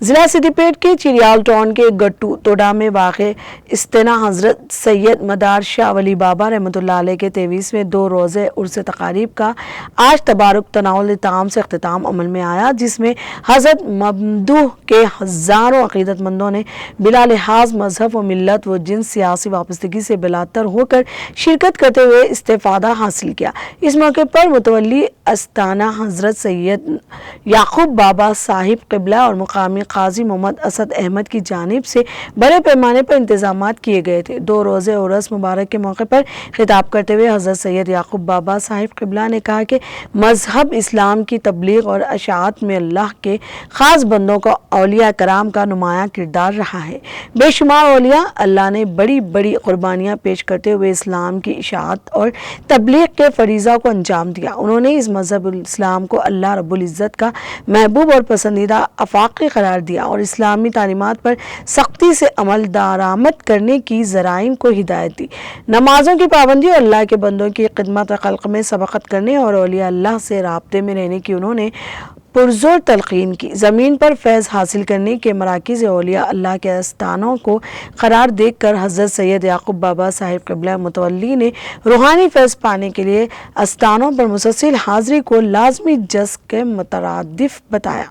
ضلع سدی پیٹ کے چیریال ٹاؤن کے گٹو توڈا میں واقع استنا حضرت سید مدار شاہ ولی بابا رحمۃ اللہ علیہ کے 23ویں 2 روزہ عرس تقاریب کا آج تبارک تناول طعام سے اختتام عمل میں آیا، جس میں حضرت ممدوح کے ہزاروں عقیدت مندوں نے بلا لحاظ مذہب و ملت و جنس سیاسی وابستگی سے بلاتر ہو کر شرکت کرتے ہوئے استفادہ حاصل کیا۔ اس موقع پر متولی استانہ حضرت سید یعقوب بابا صاحب قبلہ اور مقامی قاضی محمد اسد احمد کی جانب سے بڑے پیمانے پر انتظامات کیے گئے تھے۔ 2 روزہ عرس مبارک کے موقع پر خطاب کرتے ہوئے حضرت سید یعقوب بابا صاحب قبلہ نے کہا کہ مذہب اسلام کی تبلیغ اور اشاعت میں اللہ کے خاص بندوں کو اولیاء کرام کا نمایاں کردار رہا ہے۔ بے شمار اولیاء اللہ نے بڑی بڑی قربانیاں پیش کرتے ہوئے اسلام کی اشاعت اور تبلیغ کے فریضہ کو انجام دیا۔ انہوں نے اس مذہب اسلام کو اللہ رب العزت کا محبوب اور پسندیدہ آفاقی قرار دیا اور اسلامی تعلیمات پر سختی سے عمل درآمد کرنے کی ذرائع کو ہدایت دی۔ نمازوں کی پابندی اور اللہ کے بندوں کی خدمت خلق میں سبقت کرنے اور اولیاء اللہ سے رابطے میں رہنے کی انہوں نے پرزور تلقین کی۔ زمین پر فیض حاصل کرنے کے مراکز اولیاء اللہ کے آستانوں کو قرار دے کر حضرت سید یعقوب بابا صاحب قبلہ متولی نے روحانی فیض پانے کے لیے آستانوں پر مسلسل حاضری کو لازمی جذب کے مترادف بتایا۔